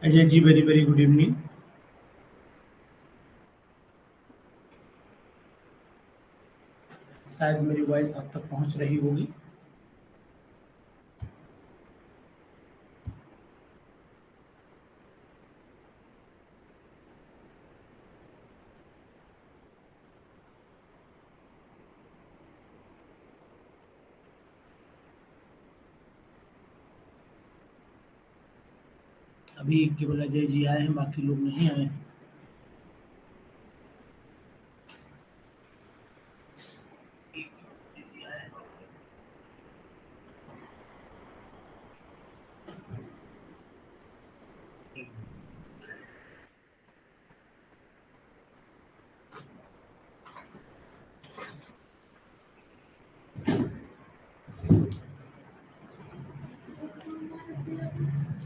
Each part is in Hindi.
Ajay ji, very very good evening. शायद मेरी वॉइस आप तक पहुंच रही होगी। अभी केवल अजय जी आए हैं, बाकी लोग नहीं आए हैं।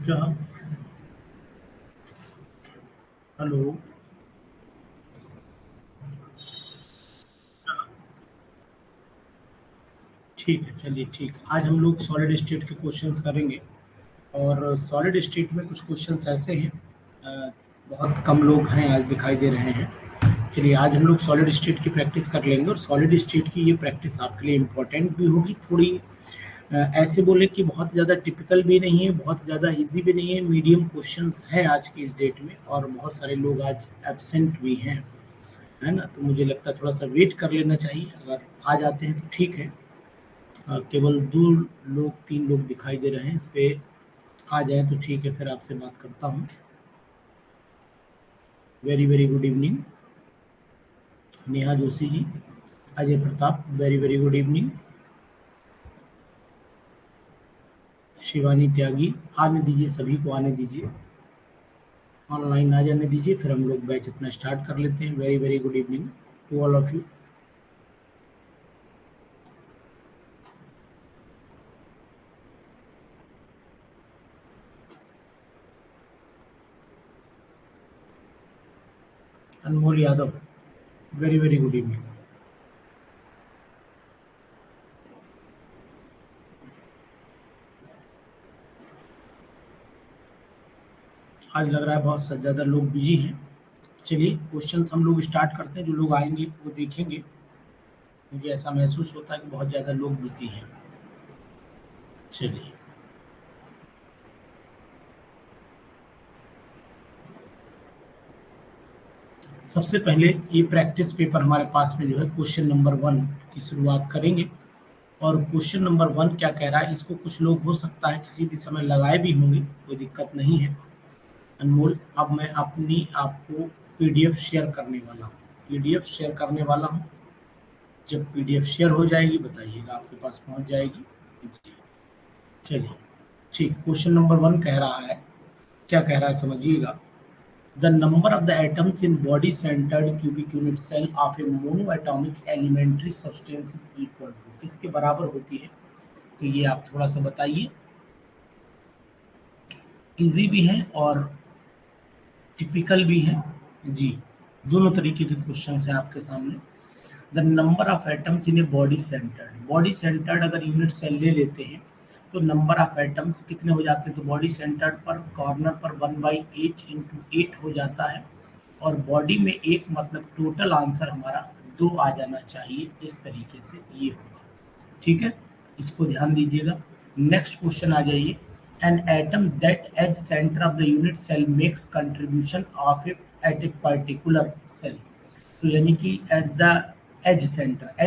क्या? हेलो। ठीक है, चलिए ठीक। आज हम लोग सॉलिड स्टेट के क्वेश्चंस करेंगे। और सॉलिड स्टेट में कुछ क्वेश्चंस ऐसे हैं, बहुत कम लोग हैं आज दिखाई दे रहे हैं। चलिए आज हम लोग सॉलिड स्टेट की प्रैक्टिस कर लेंगे, और सॉलिड स्टेट की ये प्रैक्टिस आपके लिए इम्पोर्टेंट भी होगी थोड़ी। ऐसे बोले कि बहुत ज़्यादा टिपिकल भी नहीं है, बहुत ज़्यादा इजी भी नहीं है, मीडियम क्वेश्चंस हैं आज की इस डेट में, और बहुत सारे लोग आज एब्सेंट भी हैं, है ना। तो मुझे लगता है थोड़ा सा वेट कर लेना चाहिए। अगर आ जाते हैं तो ठीक है। केवल 2 लोग 3 लोग दिखाई दे रहे हैं, इस पे आ जाएं तो ठीक है, फिर आपसे बात करता हूँ। Very very good evening Neha Joshi ji. Ajay Pratap, very very good evening. Shivani Tyagi, आने दीजिए, सभी को आने दीजिए, ऑनलाइन आ जाने दीजिए, फिर हम लोग बैच अपना स्टार्ट कर लेते हैं। Very very good evening to all of you. Anmol Yadav, very very good evening. आज लग रहा है बहुत ज़्यादा लोग बिजी हैं। चलिए क्वेश्चंस हम लोग स्टार्ट करते हैं। जो लोग आएंगे वो देखेंगे। मुझे ऐसा महसूस होता है कि बहुत ज़्यादा लोग बिजी हैं। चलिए, सबसे पहले ये प्रैक्टिस पेपर हमारे पास में जो है, क्वेश्चन नंबर 1 की शुरुआत करेंगे। और क्वेश्चन नंबर 1 क्या कह रहा है, इसको कुछ लोग हो सकता है किसी भी समय लगाए भी होंगे, कोई दिक्कत नहीं है। अनमोल, अब मैं अपनी आपको पीडीएफ शेयर करने वाला हूँ, पीडीएफ शेयर करने वाला हूँ। जब पीडीएफ शेयर हो जाएगी बताइएगा, आपके पास पहुँच जाएगी। जी, चलिए ठीक। क्वेश्चन नंबर 1 कह रहा है, क्या कह रहा है समझिएगा। The number of the atoms in body centred cubic unit cell of a monoatomic elementary substance is equal to, किसके बराबर होती है? तो ये आप थोड़ा सा बताइए। इजी भी है और टिपिकल भी है जी, दोनों तरीके के क्वेश्चन हैं आपके सामने। The number of atoms in a body centred, body centred अगर यूनिट सेल ले लेते हैं तो नंबर ऑफ एटम्स कितने हो जाते हैं? तो बॉडी सेंटर्ड पर कॉर्नर पर 1/8 हो जाता है। और बॉडी में एक, मतलब टोटल आंसर हमारा 2 आ जाना चाहिए। इस तरीके से ये होगा, ठीक है। इसको ध्यान दीजिएगा। नेक्स्ट क्वेश्चन आ जाइए। An atom that edge centre of the unit cell makes contribution of a eight a particular cell. तो यानी कि एट द एज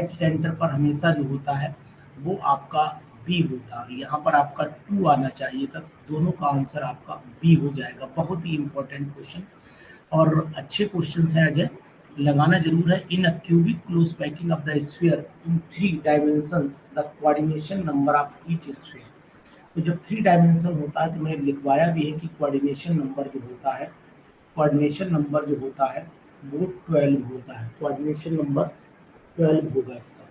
सेंटर पर हमेशा जो होता है वो आपका बी होता है, और यहाँ पर आपका 2 आना चाहिए था। दोनों का आंसर आपका बी हो जाएगा। बहुत ही इंपॉर्टेंट क्वेश्चन और अच्छे क्वेश्चन हैं अजय, लगाना जरूर है। In a cubic close packing of the sphere in 3 dimensions the coordination number of each sphere. तो जब 3 डायमेंशन होता है तो मैंने लिखवाया भी है कि कोऑर्डिनेशन नंबर जो होता है, कोऑर्डिनेशन नंबर जो होता है वो 12 होता है। कोऑर्डिनेशन नंबर 12 होगा इसका,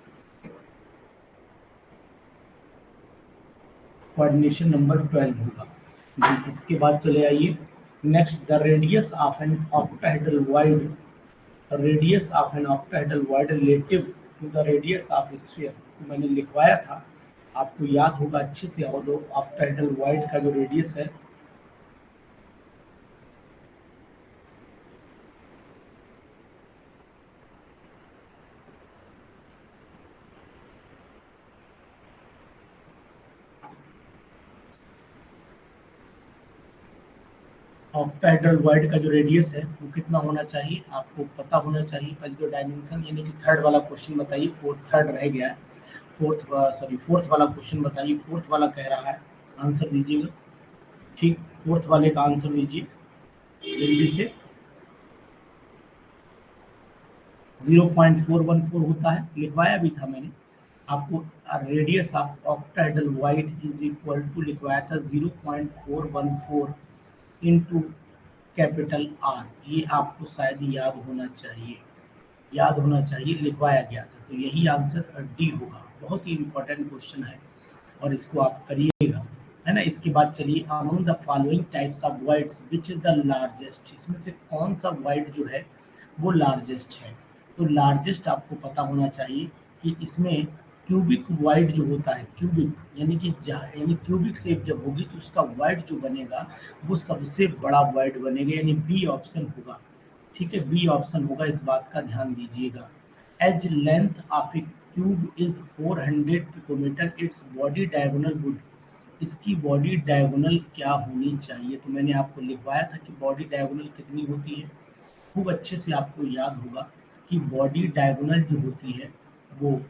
कोऑर्डिनेशन नंबर 12 होगा जी। इसके बाद चले आइए next. The radius of an octahedral void, radius of an octahedral void relative to the radius of sphere. तो मैंने लिखवाया था, आपको याद होगा अच्छे से। और ऑक्टाहेड्रल वाइड का जो रेडियस है ऑक्टाहेड्रल वॉइड का जो रेडियस है वो कितना होना चाहिए आपको पता होना चाहिए। पहले तो डायमेंशन यानी कि थर्ड वाला क्वेश्चन बताइए, थर्ड रह गया है, फोर्थ वाला क्वेश्चन बताइए, फोर्थ वाला कह रहा है आंसर दीजिएगा। ठीक, फोर्थ वाले का आंसर दीजिए जल्दी से। 0.414 होता है, लिखवाया भी था मैंने आपको। Radius of octahedral void is equal to लिखवाया था 0.414 इंटू कैपिटल आर। ये आपको शायद याद होना चाहिए, याद होना चाहिए, लिखवाया गया था। तो यही आंसर डी होगा। बहुत ही इंपॉर्टेंट क्वेश्चन है और इसको आप करिएगा, है ना। इसके बाद चलिए, among the following types of words which is the largest, इसमें से कौन सा वर्ड जो है वो लार्जेस्ट है। तो लार्जेस्ट आपको पता होना चाहिए कि इसमें क्यूबिक वाइड जो होता है, क्यूबिक यानी क्यूबिक शेप जब होगी तो उसका वाइड जो बनेगा वो सबसे बड़ा वाइड बनेगा, यानी बी ऑप्शन होगा। ठीक है, बी ऑप्शन होगा, इस बात का ध्यान दीजिएगा। Edge length of a cube is 400 picometre, its body diagonal would, इसकी बॉडी डायगोनल क्या होनी चाहिए। तो मैंने आपको लिखवाया था कि बॉडी डायगोनल कितनी होती है। खूब अच्छे से आपको याद होगा कि बॉडी डायगोनल जो होती है वो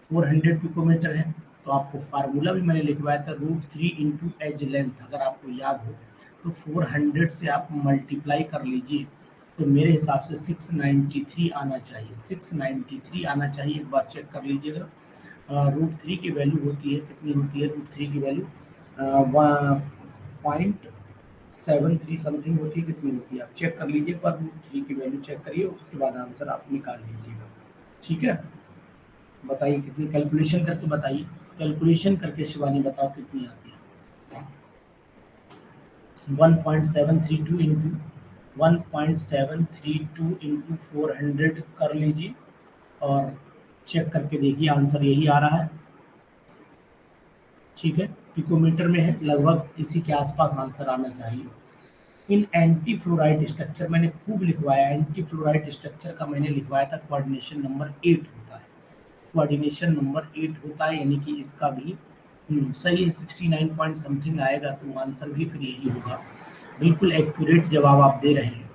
400 पिकोमीटर है। तो आपको फार्मूला भी मैंने लिखवाया था, √3 इंटू एज लेंथ, अगर आपको याद हो तो 400 से आप मल्टीप्लाई कर लीजिए तो मेरे हिसाब से 693 आना चाहिए, 693 आना चाहिए। एक बार चेक कर लीजिएगा। √3 की वैल्यू होती है, कितनी होती है √3 की वैल्यू 1.73 समथिंग होती है, कितनी होती है आप चेक कर लीजिए एक बार। √3 की वैल्यू चेक करिए, उसके बाद आंसर आप निकाल लीजिएगा। ठीक है, बताइए कितनी, कैलकुलेशन करके बताइए, कैलकुलेशन करके शिवानी बताओ कितनी आती है। 1.732 इंटू 1.732 इंटू 400 कर लीजिए और चेक करके देखिए, आंसर यही आ रहा है। ठीक है, पिकोमीटर में है, लगभग इसी के आसपास आंसर आना चाहिए। इन एंटी फ्लोराइड स्ट्रक्चर मैंने खूब लिखवाया, एंटी फ्लोराइड स्ट्रक्चर का मैंने लिखवाया था कोऑर्डिनेशन नंबर 8 होता है, कोऑर्डिनेशन नंबर 8 होता है, यानी कि इसका भी सही है, 69 पॉइंट समथिंग आएगा तो आंसर भी फिर यही होगा। बिल्कुल एक्यूरेट जवाब आप दे रहे हैं।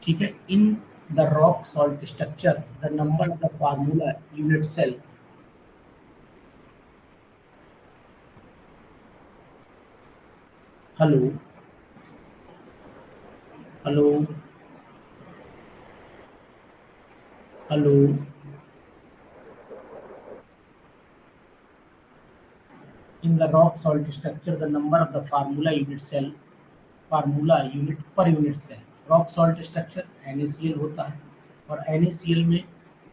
ठीक है, in the rock salt structure the number of the formula unit cell. Hello, hello, hello, in the rock salt structure the number of the formula unit cell, formula unit per unit cell. Rock salt structure NaCl होता है और NaCl में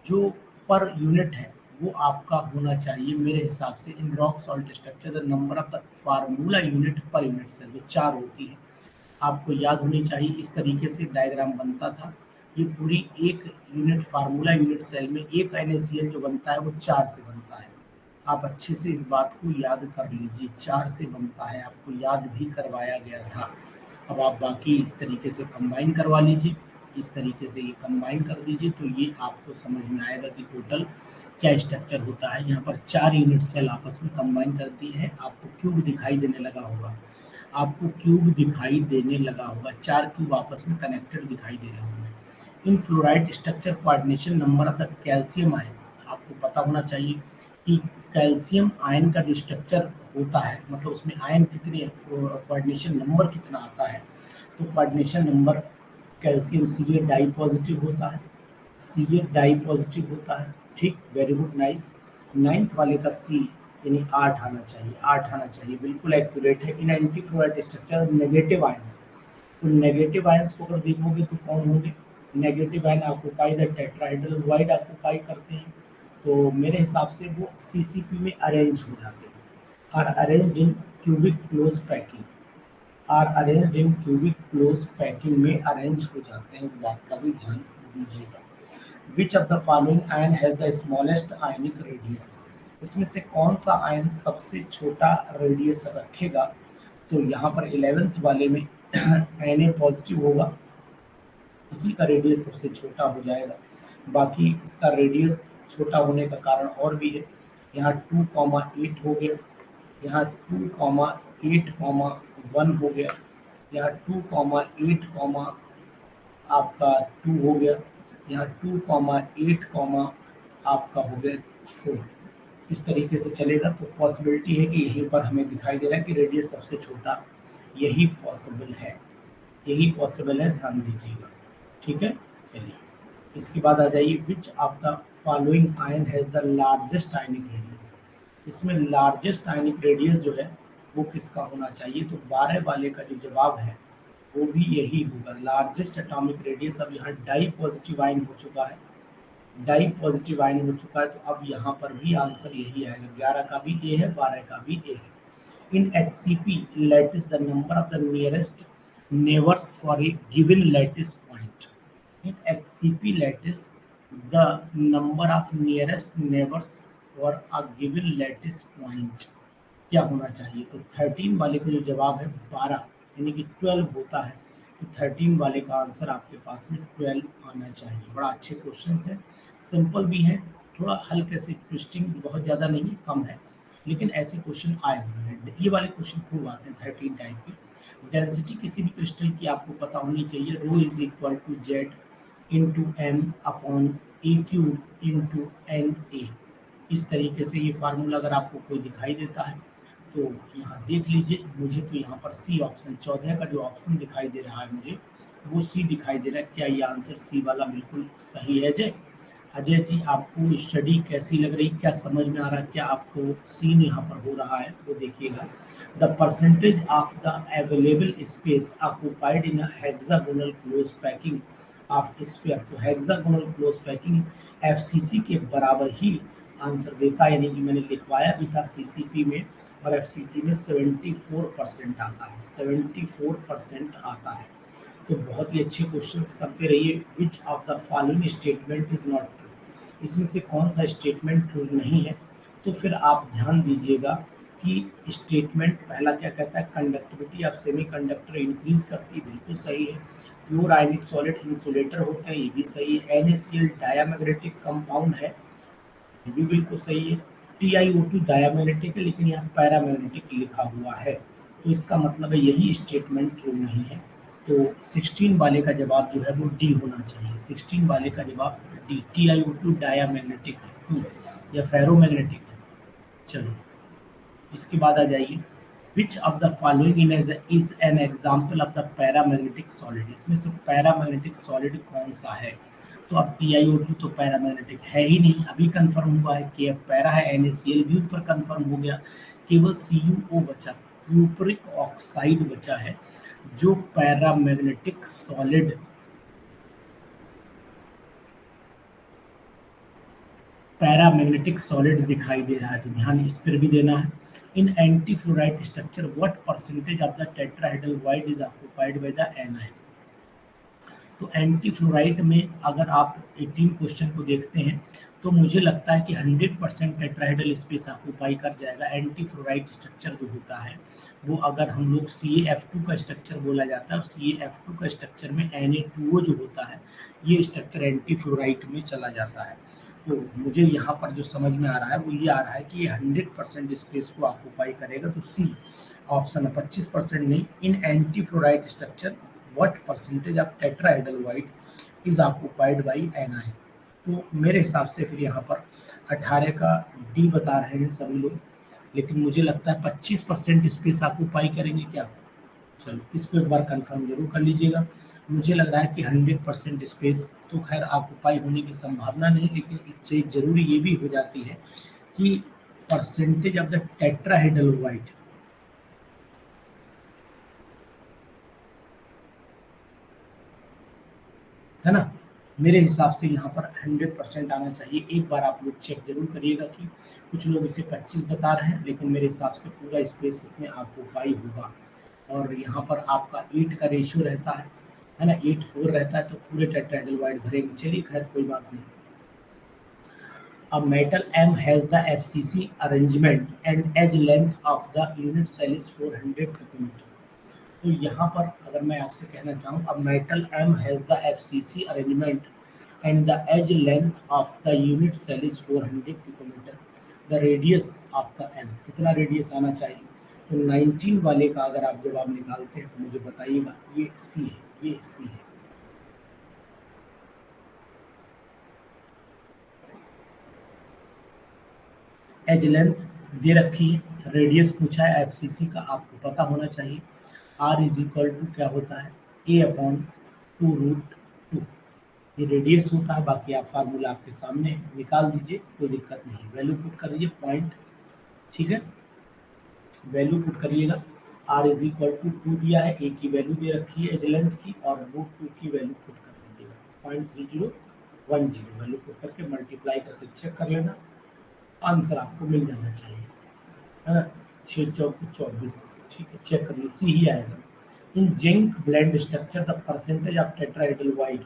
जो पर यूनिट है वो आपका होना चाहिए मेरे हिसाब से। In rock salt structure the number of the formula unit per unit cell जो 4 होती है, आपको याद होनी चाहिए। इस तरीके से डायग्राम बनता था। ये पूरी एक यूनिट फार्मूला यूनिट सेल में एक NaCl जो बनता है वो 4 से बनता है। आप अच्छे से इस बात को याद कर लीजिए, 4 से बनता है, आपको याद भी करवाया गया था। अब आप बाकी इस तरीके से कंबाइन करवा लीजिए, इस तरीके से ये कंबाइन कर दीजिए तो ये आपको समझ में आएगा कि टोटल क्या स्ट्रक्चर होता है। यहाँ पर 4 यूनिट सेल आपस में कंबाइन करती है। आपको क्यूब दिखाई देने लगा होगा, आपको क्यूब दिखाई देने लगा होगा, 4 क्यूब आपस में कनेक्टेड दिखाई दे रहे होंगे। In fluoride structure coordination number of the calcium ion, आपको पता होना चाहिए कि कैल्शियम आयन का जो स्ट्रक्चर होता है, मतलब उसमें आयन कितने, कोऑर्डिनेशन नंबर कितना आता है। तो coordination number calcium Ca di positive होता है, Ca डाई पॉजिटिव होता है। ठीक, वेरी गुड, नाइस। नाइन्थ वाले का C यानी 8 आना चाहिए, 8 आना चाहिए, बिल्कुल एक्यूरेट है। In anti fluoride structure negative ions, तो नेगेटिव आयंस को अगर देखोगे तो कौन होंगे, negative ion occupy the tetrahedral void occupy करते हैं। तो मेरे हिसाब से वो CCP में अरेंज हो जाते हैं, are arranged in cubic close packing, are arranged in cubic close packing में अरेंज हो जाते हैं, इस बात का भी ध्यान दीजिएगा। Which of the following ion has the smallest ionic radius, इसमें से कौन सा आयन सबसे छोटा रेडियस रखेगा। तो यहाँ पर 11th वाले में Na पॉजिटिव होगा, इसी का रेडियस सबसे छोटा हो जाएगा। बाकी इसका रेडियस छोटा होने का कारण और भी है, यहाँ 2,8 हो गया, यहाँ 2,8,1 हो गया, यहाँ 2,8, आपका 2 हो गया, यहाँ 2,8, आपका हो गया 4। इस तरीके से चलेगा तो पॉसिबिलिटी है कि यहीं पर हमें दिखाई दे रहा है कि रेडियस सबसे छोटा यही पॉसिबल है, यही पॉसिबल है, ध्यान दीजिएगा। ठीक है, चलिए इसके बाद आ जाइए, विच of the following ion has the largest ionic radius. इसमें लार्जेस्ट आयनिक रेडियस जो है वो किसका होना चाहिए, तो 12 वाले का जो जवाब है वो भी यही होगा, लार्जेस्ट एटॉमिक रेडियस। अब यहाँ डाई पॉजिटिव आयन हो चुका है, डाई पॉजिटिव आयन हो चुका है, तो अब यहाँ पर भी आंसर यही आएगा, 11 का भी ए है, 12 का भी ए है। In HCP lattice, the number of the nearest neighbors for a given lattice point. In HCP lattice, the number of nearest neighbors for a given lattice point क्या होना चाहिए, तो 13 वाले का जो जवाब है 12 यानी कि 12 होता है, तो 13 वाले का आंसर आपके पास में 12 आना चाहिए। बड़ा अच्छे क्वेश्चन है, सिंपल भी है, थोड़ा हल्के से ट्विस्टिंग बहुत ज़्यादा नहीं है, कम है, लेकिन ऐसे क्वेश्चन आए हुए हैं। ये वाले क्वेश्चन खूब आते हैं 13 टाइप के। डेंसिटी किसी भी क्रिस्टल की आपको पता होनी चाहिए, rho is equal to Z into M upon a cube into N A. इस तरीके से ये फार्मूला अगर आपको कोई दिखाई देता है तो यहाँ देख लीजिए, मुझे तो यहाँ पर सी ऑप्शन 14 का जो ऑप्शन दिखाई दे रहा है मुझे वो सी दिखाई दे रहा है। क्या ये आंसर सी वाला बिल्कुल सही है अजय? अजय जी आपको स्टडी कैसी लग रही, क्या समझ में आ रहा है, क्या आपको सीन यहाँ पर हो रहा है वो देखिएगा। The percentage of the available space occupied in hexagonal close packing of sphere, तो हेक्सागोनल क्लोज पैकिंग एफसीसी के बराबर ही आंसर देता है, यानी कि मैंने लिखवाया भी था सीसीपी में और एफसीसी में 74% आता है, 74% आता है। तो बहुत ही अच्छे क्वेश्चंस करते रहिए। विच of the following statement is not true, इसमें से कौन सा स्टेटमेंट ट्रू नहीं है, तो फिर आप ध्यान दीजिएगा कि स्टेटमेंट पहला क्या कहता है, conductivity of semi conductor increase करती है, बिल्कुल सही है। प्योर आयनिक सॉलिड इंसुलेटर होते हैं, ये भी सही है। NaCl डायामैग्नेटिक कंपाउंड है, ये भी बिल्कुल सही है। TiO2 डायामैग्नेटिक है, लेकिन यहाँ पैरामैग्नेटिक लिखा हुआ है, तो इसका मतलब है यही स्टेटमेंट ट्रू नहीं है। तो 16 वाले का जवाब जो है वो डी होना चाहिए, 16 वाले का जवाब डी, TiO2 डायामैग्नेटिक है, या फेरोमैग्नेटिक है। चलो इसके बाद आ जाइए, विच of the following in is an example of the paramagnetic solid, इसमें से पैरामैग्नेटिक सॉलिड कौन सा है, तो अब TiO2 तो पैरामैग्नेटिक है ही नहीं, अभी कंफर्म हुआ है, KF पैरा है, NaCl भी ऊपर कंफर्म हो गया, केवल CuO बचा, क्यूपरिक ऑक्साइड बचा है जो पैरामैग्नेटिक सॉलिड, पैरामैग्नेटिक सॉलिड दिखाई दे रहा है, तो ध्यान इस पर भी देना है। In anti fluoride structure what percentage of the tetrahedral void is occupied by the anion, तो एंटी फ्लोराइड में अगर आप 18 क्वेश्चन को देखते हैं तो मुझे लगता है कि 100% टेट्राहेड्रल स्पेस ऑक्यूपाई कर जाएगा। एंटी फ्लोराइड स्ट्रक्चर जो होता है वो अगर हम लोग CaF2 का स्ट्रक्चर बोला जाता है, और CaF2 का स्ट्रक्चर में Na2O जो होता है ये स्ट्रक्चर एंटी फ्लोराइड में चला जाता है। तो मुझे यहाँ पर जो समझ में आ रहा है वो ये आ रहा है कि ये 100% स्पेस को ऑक्यूपाई करेगा, तो सी ऑप्शन है, 25% नहीं। In anti fluoride structure what percentage of tetrahedral void is occupied by anion, तो मेरे हिसाब से फिर यहाँ पर 18 का डी बता रहे हैं सभी लोग, लेकिन मुझे लगता है 25% स्पेस ऑक्यूपाई करेंगे क्या। चलो इसको एक बार कंफर्म जरूर कर लीजिएगा। मुझे लग रहा है कि 100% स्पेस तो खैर ऑक्यूपाई होने की संभावना नहीं, लेकिन एक चीज जरूरी ये भी हो जाती है कि percentage of the tetrahedral wide, है ना, मेरे हिसाब से यहाँ पर 100% आना चाहिए। एक बार आप लोग चेक जरूर करिएगा कि कुछ लोग इसे 25 बता रहे हैं, लेकिन मेरे हिसाब से पूरा स्पेस इसमें ऑक्यूपाई होगा। और यहाँ पर आपका 8 का रेशियो रहता है ना, 8:4 रहता है, तो पूरे टेट्राहेड्रल वाइड भरेंगे। चलिए खैर कोई बात नहीं। A metal M has the FCC arrangement and edge length of the unit cell is 400 picometer. तो यहाँ पर अगर मैं आपसे कहना चाहूँ, अब metal M has the FCC arrangement and the edge length of the unit cell is 400 picometer. The radius of the M, कितना रेडियस आना चाहिए, तो 19 वाले का अगर आप जवाब निकालते हैं तो मुझे बताइएगा। ये सी है, ये सी है। एज लेंथ दे रखी है, रेडियस पूछा है एफसीसी का, आपको पता होना चाहिए। आर इज इक्वल टू क्या होता है, ए अपॉन 2√2। ये रेडियस होता है, बाकी आप फार्मूला आपके सामने निकाल दीजिए, कोई दिक्कत नहीं है। वैल्यू पुट कर दीजिए पॉइंट, ठीक है, वैल्यू पुट करिएगा। आर इज इक्वल टू 2 दिया है, ए की वैल्यू दे रखी है एज लेंथ की, और √2 की वैल्यू पुट कर दीजिएगा 0.3010। वैल्यू पुट करके मल्टीप्लाई करके चेक कर लेना, आंसर आपको मिल जाना चाहिए, है ना। 6 चौक 24, ठीक है, चेक करिए, सी ही आएगा। In zinc blende structure the percentage of tetrahedral void,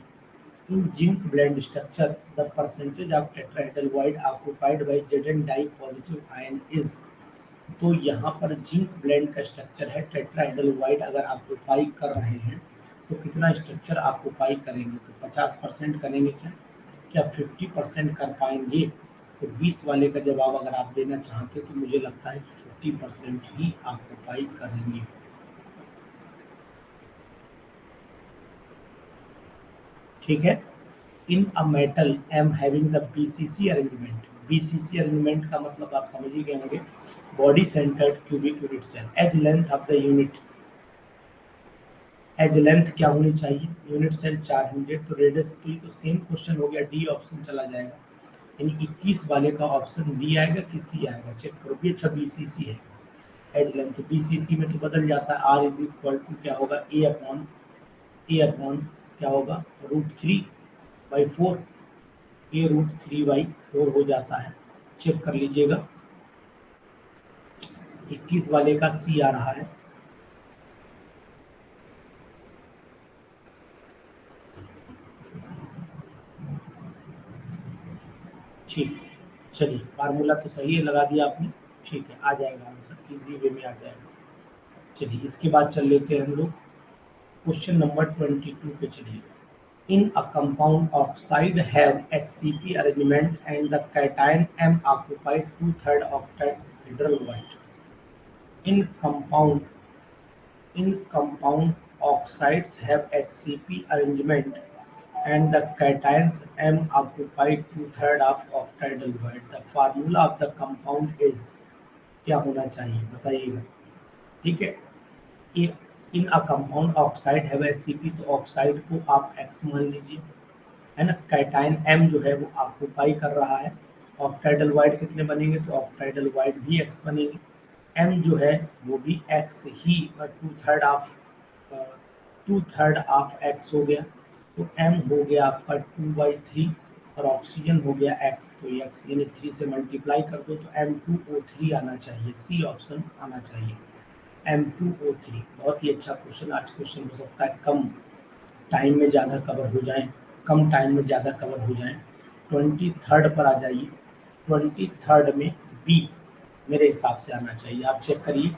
in zinc blende structure the percentage of tetrahedral void occupied by Zn di positive ion is। तो यहाँ पर जिंक ब्लेंड का स्ट्रक्चर है, टेट्राहेड्रल वाइड अगर ऑक्यूपाई कर रहे हैं तो कितना स्ट्रक्चर ऑक्यूपाई करेंगे, तो 50% करेंगे क्या, क्या 50% कर पाएंगे। तो 20 वाले का जवाब अगर आप देना चाहते तो मुझे लगता है कि 50% ही ऑक्यूपाई करेंगे। ठीक है। In a metal M having the BCC arrangement, BCC arrangement का मतलब आप समझ ही गए होंगे, body centred cubic unit cell. Edge length of the unit, edge length क्या होनी चाहिए, यूनिट सेल 400, तो रेडियस, तो ये तो सेम क्वेश्चन हो गया, डी ऑप्शन चला जाएगा। यानी 21 वाले का ऑप्शन डी आएगा कि सी आएगा, चेक करो। ये 26 बीसीसी है एज लेंथ, तो बीसीसी में तो बदल जाता है, आर इज इक्वल टू क्या होगा, ए अपॉन क्या होगा, √3/4, A√3/4 हो जाता है, चेक कर लीजिएगा। 21 वाले का सी आ रहा है। ठीक, चलिए फार्मूला तो सही है, लगा दिया आपने, ठीक है, आ जाएगा आंसर, इजी वे में आ जाएगा। चलिए इसके बाद चल लेते हैं हम लोग क्वेश्चन नंबर 22 पे चलिए। In a compound oxide have SCP arrangement and the cation M occupied 2/3 of tetrahedral void. In compound In compound oxides have SCP arrangement and the cations M occupy 2/3 of octahedral void. The formula of the compound is, क्या होना चाहिए बताइएगा। ठीक है, ये इन अ कंपाउंड ऑक्साइड है एससीपी, तो ऑक्साइड को आप एक्स मान लीजिए, है ना। कैटायन एम जो है वो ऑक्यूपाई कर रहा है, ऑक्टाइडल वाइड कितने बनेंगे, तो ऑक्टाइडल वाइड भी एक्स बनेंगे, एम जो है वो भी एक्स ही, 2/3 एक्स हो गया, तो एम हो गया आपका 2/3, और ऑक्सीजन हो गया एक्स, तो एक्स यानी 3 से मल्टीप्लाई कर दो तो M2O3 आना चाहिए, सी ऑप्शन आना चाहिए, M2O3। बहुत ही अच्छा क्वेश्चन, आज क्वेश्चन हो सकता है कम टाइम में ज़्यादा कवर हो जाए, कम टाइम में ज़्यादा कवर हो जाए। 23 पर आ जाइए, 23 में बी मेरे हिसाब से आना चाहिए, आप चेक करिए।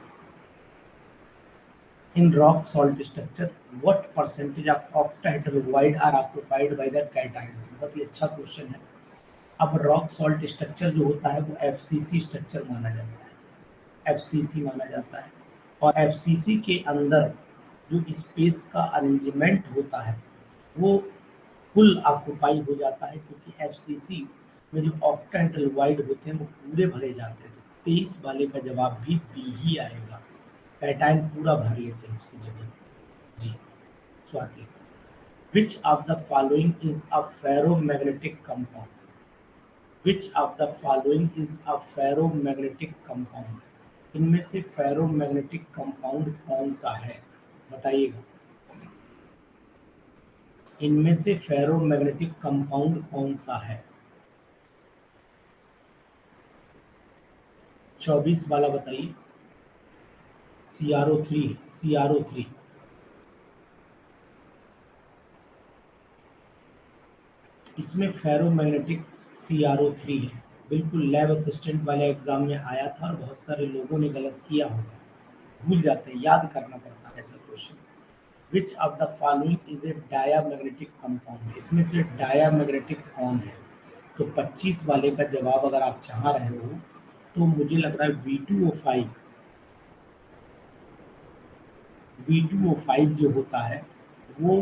In rock salt structure what percentage of octahedral void are occupied by the cations. बहुत ही अच्छा क्वेश्चन है। अब रॉक सॉल्ट स्ट्रक्चर जो होता है वो एफसीसी स्ट्रक्चर माना जाता है, एफसीसी माना जाता है, और एफसीसी के अंदर जो स्पेस का अरेंजमेंट होता है वो फुल ऑक्यूपाई हो जाता है, क्योंकि एफसीसी में जो ऑक्टेंटल वाइड होते हैं वो पूरे भरे जाते हैं। तो 23 वाले का जवाब भी बी ही आएगा, कैटायन पूरा भर लेते हैं उसकी जगह। जी, Swati. Which of the following is a ferromagnetic compound, which of the following is a ferromagnetic compound, इनमें से फेरोमैग्नेटिक कंपाउंड कौन सा है बताइएगा। इनमें से फेरोमैग्नेटिक कंपाउंड कौन सा है, 24 वाला बताइए। CrO3, CrO3। इसमें फेरोमैग्नेटिक CrO3 है, बिल्कुल लैब असिस्टेंट वाले एग्जाम में आया था और बहुत सारे लोगों ने गलत किया होगा, भूल जाते हैं, याद करना पड़ता है ऐसा question. Which of the following is a diamagnetic compound, इसमें से डायामैग्नेटिक कौन है। तो 25 वाले का जवाब अगर आप चाह रहे हो तो मुझे लग रहा है V2O5, V2O5 जो होता है वो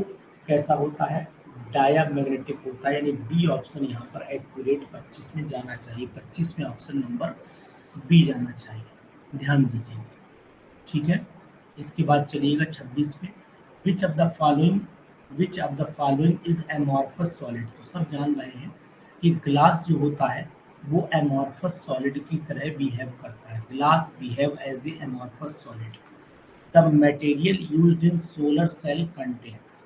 कैसा होता है, डायामैग्नेटिक होता है, यानी बी ऑप्शन यहाँ पर एक्यूरेट 25 में जाना चाहिए, 25 में ऑप्शन नंबर बी जाना चाहिए, ध्यान दीजिएगा, ठीक है। इसके बाद चलिएगा 26 में, विच of the following is amorphous solid. तो सब जान रहे हैं कि ग्लास जो होता है वो एमॉर्फस सॉलिड की तरह बिहेव करता है, glass behave as a amorphous solid. The material used in solar cell contains,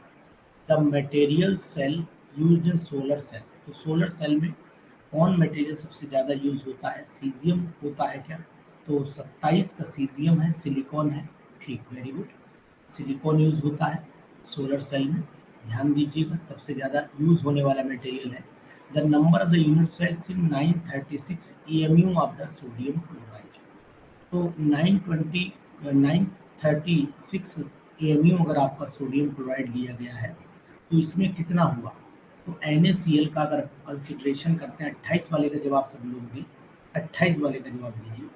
the material cell used in solar cell. तो सोलर सेल में कौन मटेरियल सबसे ज़्यादा यूज होता है, सीजियम होता है क्या, तो 27 का सीजियम है, सिलिकॉन है, ठीक, वेरी गुड, सिलिकॉन यूज होता है सोलर सेल में, ध्यान दीजिएगा सबसे ज़्यादा यूज होने वाला मटेरियल है। The number of the unit cells in 936 AMU of the sodium chloride. तो 936 एएमयू अगर आपका सोडियम क्लोराइड लिया गया है तो इसमें कितना हुआ, तो NaCl का अगर कंसिडरेशन करते हैं, 28 वाले का जवाब सब लोग दें, 28 वाले का जवाब दीजिए,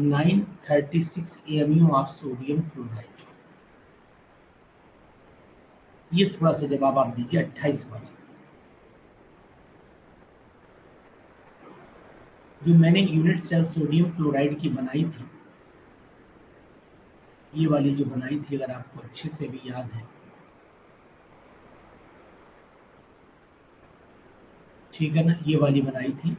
936 एएमयू ऑफ सोडियम क्लोराइड, ये थोड़ा सा जवाब आप दीजिए 28 वाला। जो मैंने यूनिट सेल सोडियम क्लोराइड की बनाई थी, ये वाली जो बनाई थी, अगर आपको अच्छे से भी याद है, ठीक है ना, ये वाली बनाई थी,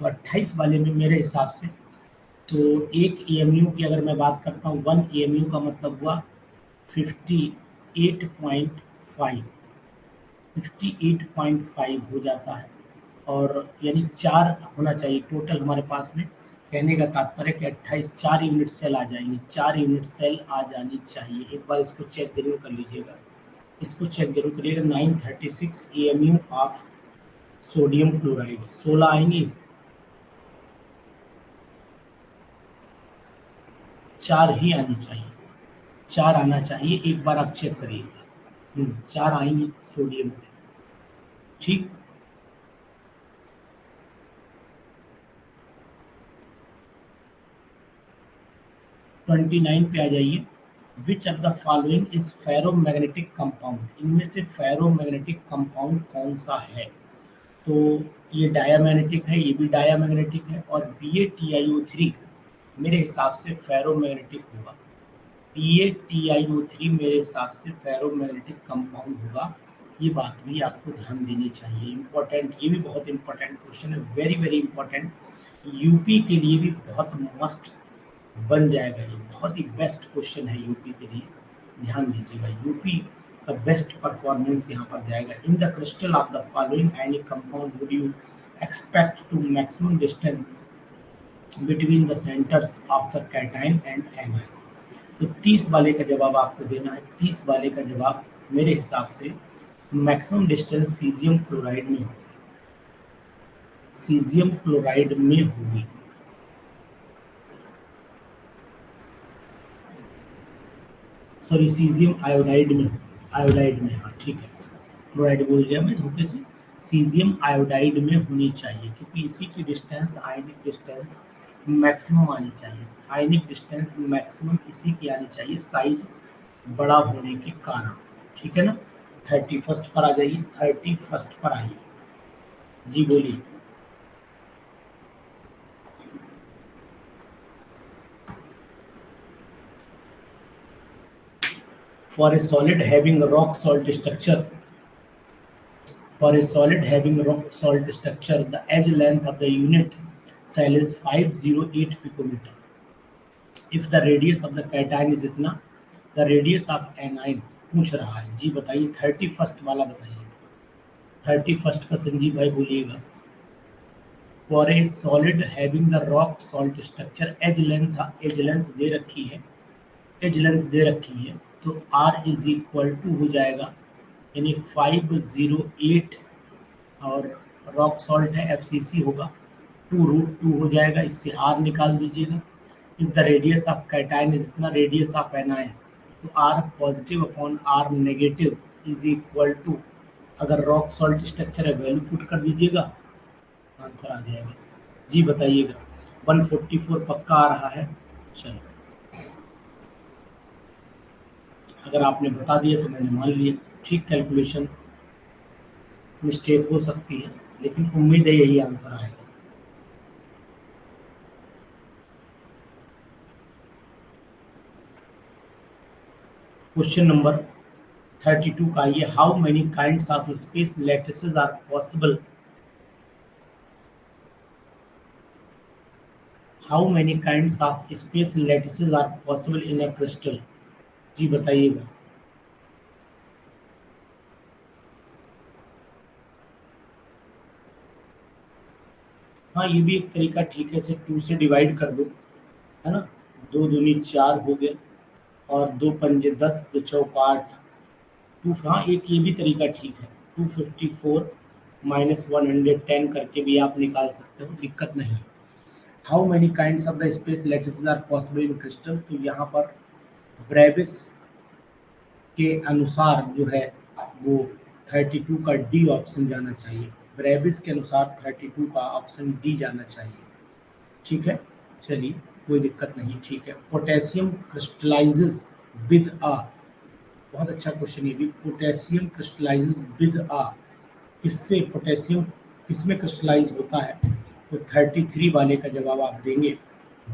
तो 28 वाले में मेरे हिसाब से तो एक एएमयू की अगर मैं बात करता हूँ, 1 एएमयू का मतलब हुआ 58.5, 58.5 हो जाता है, और यानी 4 होना चाहिए टोटल हमारे पास में, कहने का तात्पर्य कि 28 4 यूनिट सेल आ जाएंगे, 4 यूनिट सेल आ जानी चाहिए। एक बार इसको चेक जरूर कर लीजिएगा, इसको चेक जरूर करिएगा। 936 एएमयू ऑफ सोडियम क्लोराइड, 16 आएंगी, 4 ही आनी चाहिए, 4 आना चाहिए, एक बार आप चेक करिएगा, 4 आएंगी सोडियम पे, ठीक। ट्वेंटी 29 पे आ जाइए, विच of the following is ferromagnetic compound, इनमें से फेरोमैग्नेटिक कंपाउंड कौन सा है, तो ये डायामैग्नेटिक है, ये भी डायामैग्नेटिक है, और BaTiO3 मेरे हिसाब से फेरोमैग्नेटिक होगा, BaTiO3 मेरे हिसाब से फेरोमैग्नेटिक कंपाउंड होगा, ये बात भी आपको ध्यान देनी चाहिए, इंपॉर्टेंट, ये भी बहुत इंपॉर्टेंट क्वेश्चन है, वेरी वेरी इंपॉर्टेंट, यूपी के लिए भी बहुत मस्ट बन जाएगा, ये बहुत ही बेस्ट क्वेश्चन है यूपी के लिए, ध्यान दीजिएगा, यूपी का बेस्ट परफॉर्मेंस यहाँ पर जाएगा। In the crystal of the following any compound would you expect to maximum distance between the centres of the cation and anion. तो 30 वाले का जवाब आपको देना है, 30 वाले का जवाब मेरे हिसाब से मैक्सिमम डिस्टेंस सीजियम क्लोराइड में होगी, सीजियम क्लोराइड में होगी, सॉरी सीजियम आयोडाइड में, आयोडाइड में, हाँ ठीक है, क्लोराइड बोल गया मैं धोखे से, सीजियम आयोडाइड में होनी चाहिए, क्योंकि इसी की डिस्टेंस, आयनिक डिस्टेंस मैक्सिमम आनी चाहिए, आयनिक डिस्टेंस मैक्सिमम इसी की आनी चाहिए, साइज बड़ा होने के कारण, ठीक है ना। 31 पर आ जाइए, 31 पर आइए, जी बोलिए। For a solid having a rock salt structure, for a solid having a rock salt structure, the edge length of the unit cell is 508 picometer. If the radius of the cation is इतना, the radius of anion पूछ रहा है, जी बताइए 31 वाला बताइए, 31 का संजीव भाई बोलिएगा। For a solid having the rock salt structure, edge length दे रखी है, एज लेंथ दे रखी है, तो R इज इक्वल टू हो जाएगा, यानी 508, और रॉक सॉल्ट है FCC होगा, 2√2 हो जाएगा, इससे R निकाल दीजिएगा, if the radius of cation is इतना रेडियस ऑफ एनायन, तो R positive upon R negative is equal to, अगर रॉक सॉल्ट स्ट्रक्चर है वैल्यू पुट कर दीजिएगा, आंसर आ जाएगा। जी बताइएगा। 144 पक्का आ रहा है। चलो, अगर आपने बता दिया तो मैंने मान लिया। ठीक, कैलकुलेशन मिस्टेक हो सकती है, लेकिन उम्मीद है यही आंसर आएगा। क्वेश्चन नंबर 32 का ये, how many kinds of space lattices are possible, how many kinds of space lattices are possible in a crystal. जी बताइएगा। हाँ, ये भी एक तरीका ठीक है, इसे 2 से डिवाइड कर दो, है ना। 2 दूनी 4 हो गए, और 2 पंजे 10, 2 चौक 8, 2, हाँ एक ये भी तरीका ठीक है। 254 माइनस 110 करके भी आप निकाल सकते हो, दिक्कत नहीं है। How many kinds of the space lattices are possible in crystal, तो यहाँ पर ब्रेविस के अनुसार जो है वो 32 का डी ऑप्शन जाना चाहिए। ब्रेविस के अनुसार 32 का ऑप्शन डी जाना चाहिए। ठीक है, चलिए कोई दिक्कत नहीं, ठीक है। पोटेशियम क्रिस्टलाइजेज विद आ, बहुत अच्छा क्वेश्चन ये भी। पोटेशियम क्रिस्टलाइजेज विद आ, किससे पोटेशियम किसमें क्रिस्टलाइज होता है, तो 33 वाले का जवाब आप देंगे।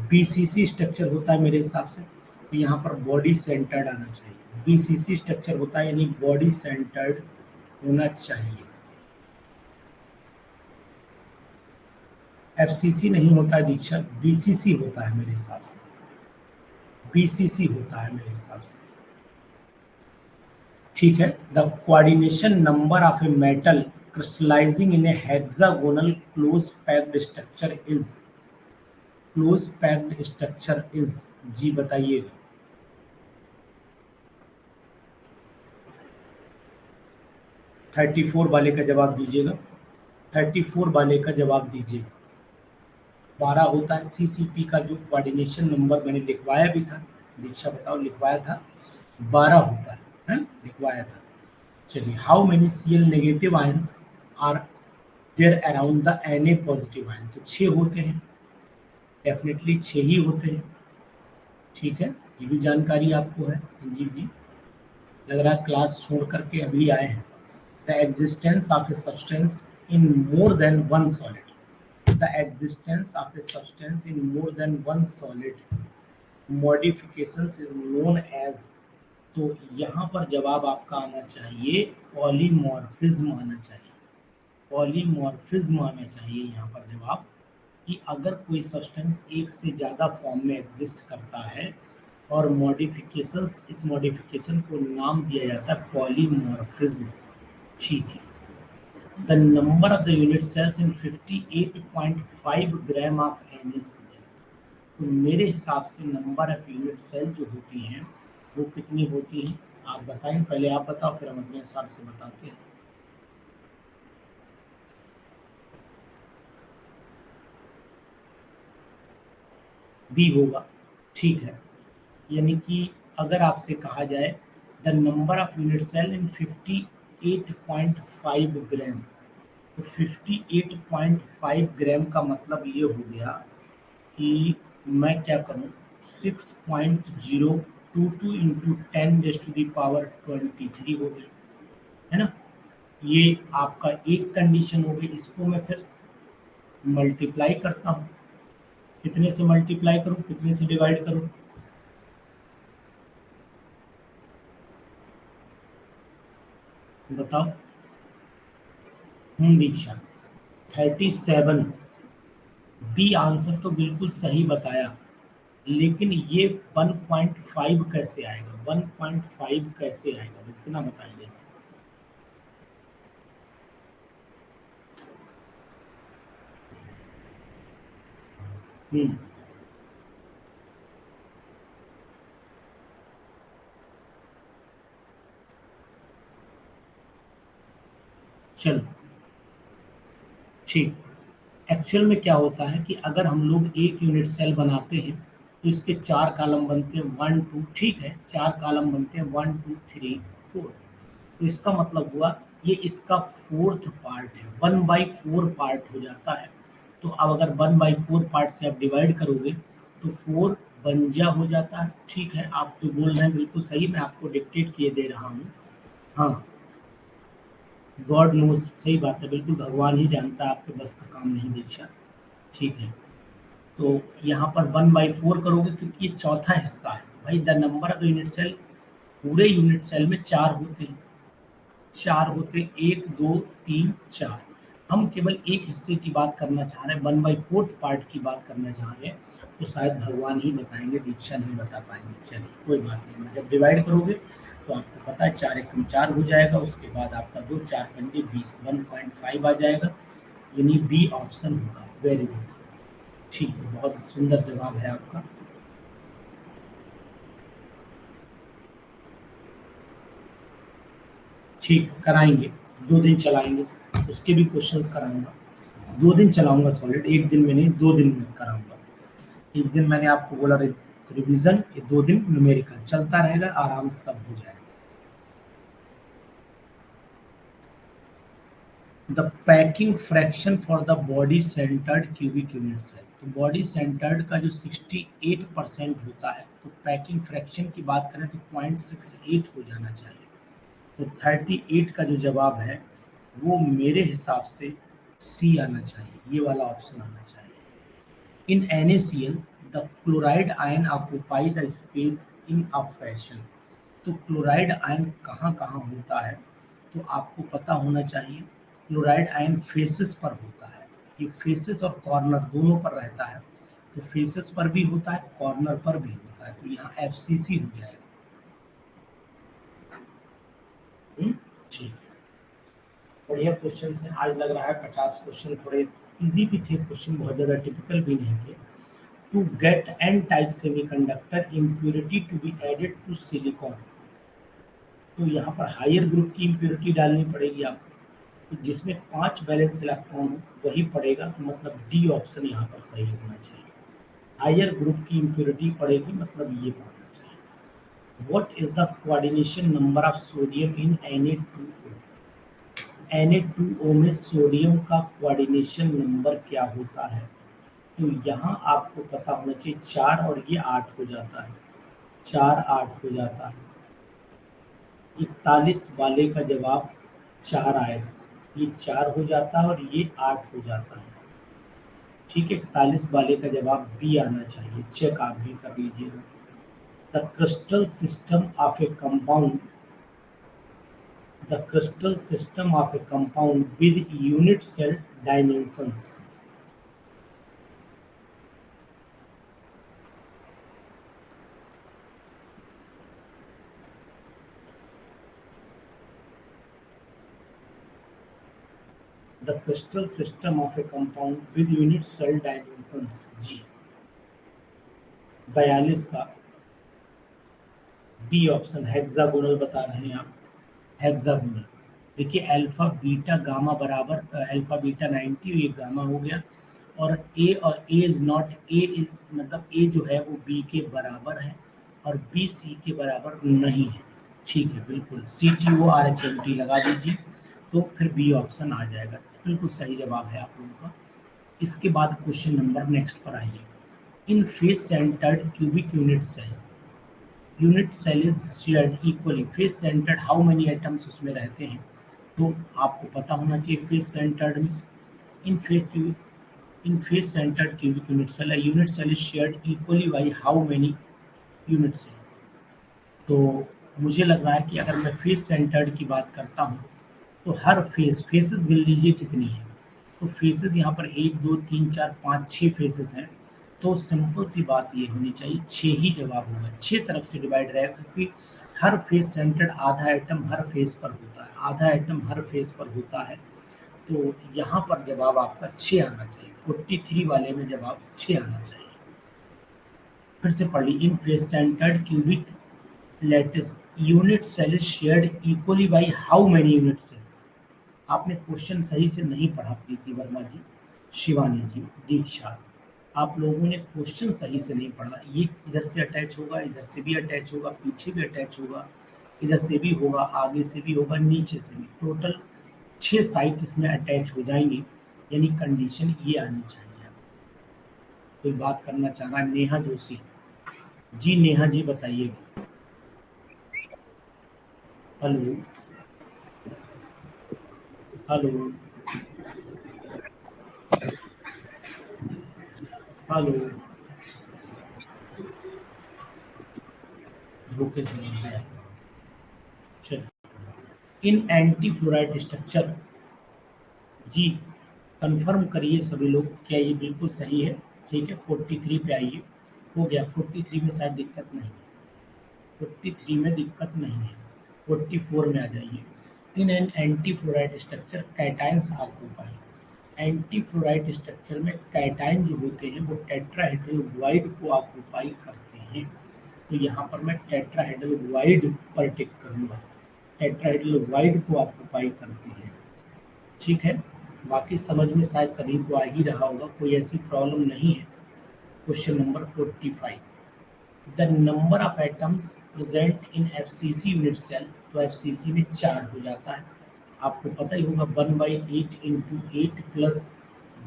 बीसीसी स्ट्रक्चर होता है मेरे हिसाब से, तो यहाँ पर बॉडी सेंटर्ड आना चाहिए। बीसीसी स्ट्रक्चर होता है यानी बॉडी सेंटर्ड होना चाहिए। एफसीसी नहीं होता है दीक्षा, बीसीसी होता है मेरे हिसाब से, बीसीसी होता है मेरे हिसाब से। ठीक है, the coordination number of a metal crystallizing in a hexagonal close packed structure is, close packed structure is, जी बताइएगा। 34 वाले का जवाब दीजिएगा, 34 वाले का जवाब दीजिएगा। 12 होता है सीसीपी का जो कोऑर्डिनेशन नंबर, मैंने लिखवाया भी था, दीक्षा बताओ लिखवाया था, 12 होता है, लिखवाया था। चलिए, how many Cl negative ions are there around the Na positive ion, तो 6 होते हैं, डेफिनेटली 6 ही होते हैं। ठीक है, ये भी जानकारी आपको है संजीव जी, लग रहा है क्लास छोड़ करके अभी आए हैं। The existence of a substance in more than one solid, the existence of a substance in more than one solid modifications is known as, तो यहाँ पर जवाब आपका आना चाहिए पॉलीमॉर्फिज्म आना चाहिए, पॉलीमॉर्फिज्म आना चाहिए यहाँ पर जवाब, कि अगर कोई सब्सटेंस एक से ज़्यादा फॉर्म में एग्जिस्ट करता है और मॉडिफिकेशंस, इस मॉडिफिकेशन को नाम दिया जाता है पॉलीमॉर्फिज्म। ठीक है, the number of the unit cells in 58.5 gram of NaCl, तो मेरे हिसाब से नंबर ऑफ यूनिट सेल जो होती हैं वो कितनी होती हैं, आप बताएं, पहले आप बताओ फिर हम अपने हिसाब से बताते हैं। बी होगा, ठीक है। यानी कि अगर आपसे कहा जाए the number of unit cell in 58.5 gram, तो 58.5 ग्राम का मतलब ये हो गया कि मैं क्या करूं, 6.022 इंटू 10⁻23 हो गया, है ना। ये आपका एक कंडीशन हो गई, इसको मैं फिर मल्टीप्लाई करता हूँ, कितने से मल्टीप्लाई करूँ, कितने से डिवाइड करूँ, बताओ। दीक्षा 37, बी आंसर तो बिल्कुल सही बताया, लेकिन ये 1.5 कैसे आएगा, 1.5 कैसे आएगा, बस इतना बताइए। हम्म, चलो ठीक। एक्चुअल में क्या होता है कि अगर हम लोग एक यूनिट सेल बनाते हैं तो इसके 4 कॉलम बनते हैं 1 2, ठीक है, 4 कॉलम बनते हैं 1 2 3 4। तो इसका मतलब हुआ ये इसका फोर्थ पार्ट है, 1/4 पार्ट हो जाता है। तो अब अगर 1/4 पार्ट से आप डिवाइड करोगे तो 4 बनजा हो जाता है। ठीक है, आप जो बोल रहे हैं बिल्कुल सही, मैं आपको डिक्टेट किए दे रहा हूँ। हाँ, गॉड नोज, सही बात है, बिल्कुल भगवान ही जानता है, आपके बस का काम नहीं दीक्षा। ठीक है, तो यहाँ पर 1/4 करोगे क्योंकि ये चौथा हिस्सा है भाई। The number of unit cell, पूरे यूनिट सेल में 4 होते हैं, 4 होते, 1 2 3 4। हम केवल एक हिस्से की बात करना चाह रहे हैं, 1/4 पार्ट की बात करना चाह रहे हैं, तो शायद भगवान ही बताएंगे, दीक्षा नहीं बता पाएंगे। चलिए कोई बात नहीं, जब डिवाइड करोगे तो आपको पता है 4 एकम 4 हो जाएगा, उसके बाद आपका 2 4 पंजे 20, 1.5 आ जाएगा, यानी बी ऑप्शन होगा। वेरी गुड, ठीक है, बहुत सुंदर जवाब है आपका। ठीक, कराएंगे, 2 दिन चलाएंगे, उसके भी क्वेश्चंस कराऊंगा। 2 दिन चलाऊंगा सॉलिड, एक दिन में नहीं, 2 दिन में कराऊंगा। एक दिन मैंने आपको बोला रिवीजन, ये 2 दिन न्यूमेरिकल चलता रहेगा, आराम से सब हो जाएगा। The packing fraction for the body centred cubic unit cell, तो बॉडी सेंटर्ड का जो 68% होता है, तो पैकिंग फ्रैक्शन की बात करें तो 0.68 हो जाना चाहिए। तो 38 का जो जवाब है वो मेरे हिसाब से सी आना चाहिए, ये वाला ऑप्शन आना चाहिए। इन NaCl the chloride ion occupy the space in a fashion, तो क्लोराइड आयन कहाँ कहाँ होता है, तो आपको पता होना चाहिए। क्लोराइड आयन फेसेस पर होता है, ये फेसेस और कॉर्नर दोनों पर रहता है, तो फेसेस पर भी होता है, कॉर्नर पर भी होता है, तो यहाँ FCC हो जाएगा। ठीक, बढ़िया क्वेश्चन है, आज लग रहा है 50 क्वेश्चन थोड़े इजी भी थे, क्वेश्चन बहुत ज़्यादा टिपिकल भी नहीं थे। To get n type semiconductor impurity to be added to silicon, तो यहाँ पर हायर ग्रुप की इम्प्योरिटी डालनी पड़ेगी आपको, तो जिसमें 5 वैलेंस इलेक्ट्रॉन हो वही पड़ेगा, तो मतलब डी ऑप्शन यहाँ पर सही होना चाहिए। हायर ग्रुप की इम्प्योरिटी पड़ेगी, मतलब ये पड़ना चाहिए। What is the coordination number of sodium in Na2O, Na2O में सोडियम का कोऑर्डिनेशन नंबर क्या होता है, तो यहाँ आपको पता होना चाहिए 4 और ये 8 हो जाता है, 4 8 हो जाता है। 41 वाले का जवाब 4 आएगा, ये 4 हो जाता है और ये 8 हो जाता है। ठीक है, 41 वाले का जवाब बी आना चाहिए, चेक आप भी कर लीजिएगा। The crystal system of a compound, the crystal system of a compound with unit cell dimensions, the crystal system of a compound with unit cell dimensions, जी 42 का बी ऑप्शन हेक्सागोनल बता रहे हैं आप, हेक्सागोनल। देखिए अल्फा बीटा गामा बराबर अल्फा बीटा 90, ये गामा हो गया, और ए इज नॉट, ए इज मतलब ए जो है वो बी के बराबर है और बी सी के बराबर नहीं है। ठीक है, बिल्कुल CTO RHMT लगा दीजिए, तो फिर बी ऑप्शन आ जाएगा, बिल्कुल सही जवाब है आप लोगों का। इसके बाद क्वेश्चन नंबर नेक्स्ट पर आइए। In face centred cubic unit cell, unit cell is shared equally, face centred how many atoms उसमें रहते हैं, तो आपको पता होना चाहिए फेस सेंटर्ड में, in face in face centred cubic unit cell is shared equally by how many unit cells. तो मुझे लग रहा है कि अगर मैं फेस सेंटर्ड की बात करता हूँ तो हर फेसेस गिन लीजिए कितनी है, तो फेसेस यहाँ पर 1 2 3 4 5 6 फेसेस हैं, तो सिंपल सी बात ये होनी चाहिए 6 ही जवाब होगा, 6 तरफ से डिवाइड रहेगा, क्योंकि हर फेस सेंटर्ड आधा एटम हर फेस पर होता है, आधा एटम हर फेस पर होता है, तो यहाँ पर जवाब आपका 6 आना चाहिए, 43 वाले में जवाब 6 आना चाहिए। फिर से पढ़ ली, in face centred cubic lattice unit cell is shared equally by how many unit cells, आपने क्वेश्चन सही से नहीं पढ़ा प्रीति वर्मा जी, शिवानी जी, दीक्षा, आप लोगों ने क्वेश्चन सही से नहीं पढ़ा। ये इधर से अटैच होगा, इधर से भी अटैच होगा, पीछे भी अटैच होगा, इधर से भी होगा, आगे से भी होगा, नीचे से भी। टोटल 6 साइट इसमें अटैच हो जाएंगी, यानी कंडीशन ये आनी चाहिए। कोई बात करना चाह रहा है? नेहा जोशी जी, नेहा जी बताइएगा। Hello hello hello. धोखे से नहीं दिया। चलिए, इन एंटी फ्लोराइड स्ट्रक्चर, जी कंफर्म करिए सभी लोग, क्या ये बिल्कुल सही है? ठीक है, 43 पे आइए। हो गया, 43 में शायद दिक्कत नहीं है, 43 में दिक्कत नहीं है, 44 में आ जाइए। In an anti fluoride structure cations occupy. Anti fluoride structure में कैटायन जो होते हैं वो टेट्राहेड्रल वाइड को ऑक्यूपाई करते हैं। तो यहाँ पर मैं टेट्राहेड्रल वाइड पर टिक करूँगा। टेट्राहेड्रल वाइड को ऑक्यूपाई करते हैं, ठीक है। बाकी समझ में शायद सभी को आ ही रहा होगा, कोई ऐसी प्रॉब्लम नहीं है। Question number 45, the number of atoms present in FCC unit cell. तो एफसीसी में 4 हो जाता है, आपको पता ही होगा। 1/8 इंटू 8 प्लस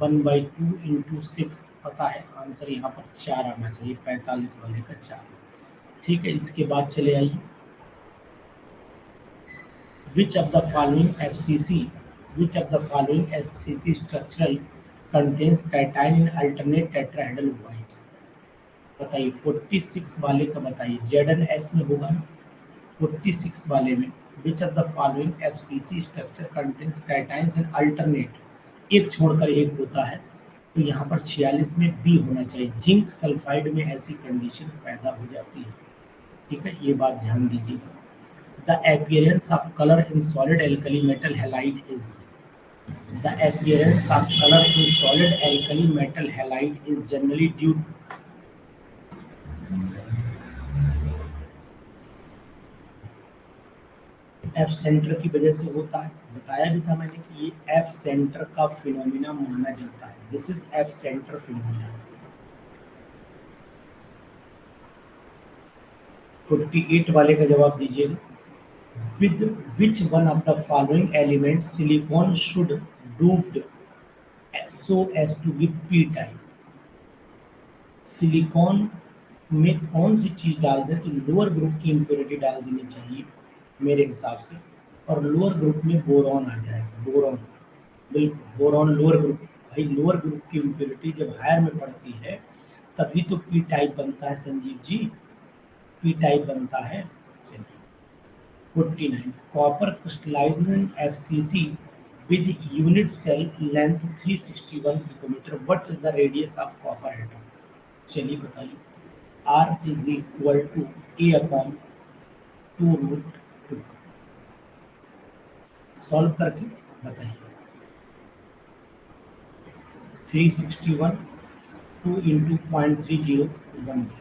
1/2 इंटू 6, पता है आंसर यहाँ पर 4 आना चाहिए, 45 वाले का 4। ठीक है, इसके बाद चले आइए। Which of the following FCC, which of the following FCC structural contains cation in alternate tetrahedral voids? बताइए, 46 वाले का बताइए, ZnS में होगा ना? 46 वाले में which of the following FCC structure contains cations in alternate, एक छोड़कर एक होता है, तो यहाँ पर 46 में बी होना चाहिए। जिंक सल्फाइड में ऐसी कंडीशन पैदा हो जाती है, ठीक है, ये बात ध्यान दीजिएगा। The appearance of color in solid alkali metal halide is, the appearance of color in solid alkali metal halide is generally due to, F centre की वजह से होता है। बताया भी था मैंने कि ये एफ सेंटर का फिनोमिना माना जाता है। This is F centre phenomena. 48 वाले का जवाब दीजिएगा। With which one of the following elements silicon should doped so as to give p type? Silicon में कौन सी चीज डाल दें तो लोअर ग्रुप की इम्प्योरिटी डाल देनी चाहिए मेरे हिसाब से, और लोअर ग्रुप में बोरॉन आ जाएगा। बोरॉन, बिल्कुल बोरॉन लोअर ग्रुप। भाई लोअर ग्रुप की इम्प्योरिटी जब हायर में पड़ती है तभी तो पी टाइप बनता है संजीव जी, पी टाइप बनता है। 49, copper crystallises in FCC with unit cell length 361 picometer. What is the radius of copper atom? चलिए बताइए। R is equal to a upon 2√2। Solve करके बताइए। 361 2 इंटू 0.3010।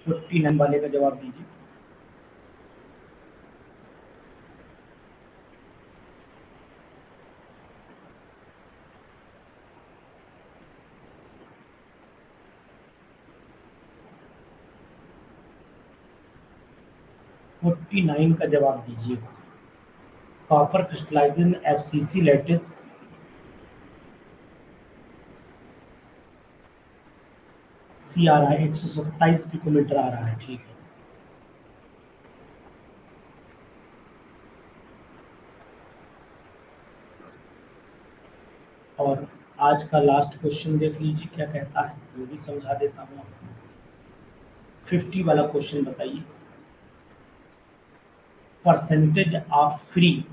49 वाले का जवाब दीजिए। फोर्टी नाइन का जवाब दीजिएगा। कॉपर क्रिस्टलाइजेशन एफसीसी लेटिस सी आ रहा है 127 पिकोमीटर आ रहा है, ठीक है। और आज का लास्ट क्वेश्चन देख लीजिए क्या कहता है, वो भी समझा देता हूँ आपको। 50 वाला क्वेश्चन बताइए। Percentage of free,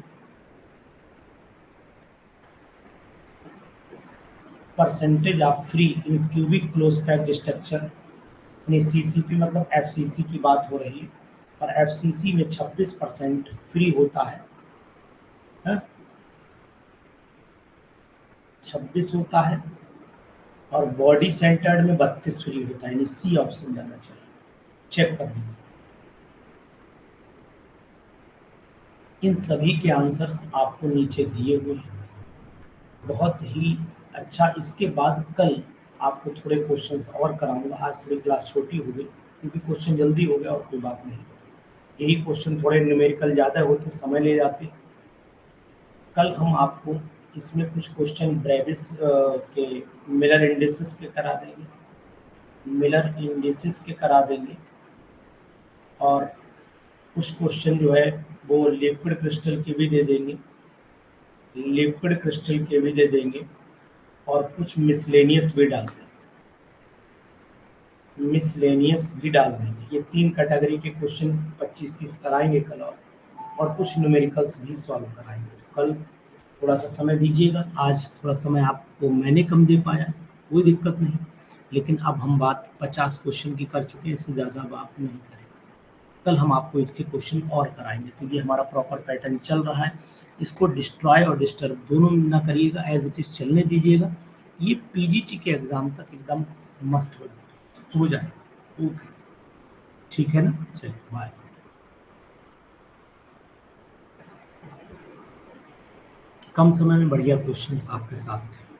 percentage of free in cubic close packed structure, यानी सीसीपी मतलब एफसीसी की बात हो रही है, और एफसीसी में 26% फ्री होता है, 26 होता है, और बॉडी सेंटर्ड में 32 फ्री होता है, यानी सी ऑप्शन जाना चाहिए। चेक कर लीजिए, इन सभी के आंसर्स आपको नीचे दिए हुए हैं। बहुत ही अच्छा। इसके बाद कल आपको थोड़े क्वेश्चंस और कराऊंगा। आज थोड़ी क्लास छोटी हो गई क्योंकि क्वेश्चन जल्दी हो गया और कोई बात नहीं। यही क्वेश्चन थोड़े न्यूमेरिकल ज़्यादा होते, समय ले जाते। कल हम आपको इसमें कुछ क्वेश्चन ब्रेविस इसके मिलर इंडिसेस के करा देंगे, मिलर इंडिसेस के करा देंगे, और कुछ क्वेश्चन जो है वो लिक्विड क्रिस्टल के भी दे देंगे, लिक्विड क्रिस्टल के भी दे देंगे, और कुछ मिसलेनियस भी डाल देंगे, मिसलेनियस भी डाल देंगे। ये 3 कैटेगरी के क्वेश्चन 25-30 कराएंगे कल, और कुछ न्यूमेरिकल्स भी सॉल्व कराएंगे। तो कल थोड़ा सा समय दीजिएगा। आज थोड़ा समय आपको मैंने कम दे पाया, कोई दिक्कत नहीं, लेकिन अब हम बात 50 क्वेश्चन की कर चुके हैं, इससे ज़्यादा बात नहीं करेंगे। कल हम आपको इसके क्वेश्चन और कराएंगे। तो ये हमारा प्रॉपर पैटर्न चल रहा है। इसको डिस्ट्रॉय और डिस्टर्ब दोनों ना करिएगा, एज इट इज़ चलने दीजिएगा। ये पीजीटी के एग्ज़ाम तक एकदम मस्त हो जाएगा। ओके, ठीक है ना, चलिए बाय। कम समय में बढ़िया क्वेश्चंस आपके साथ थे।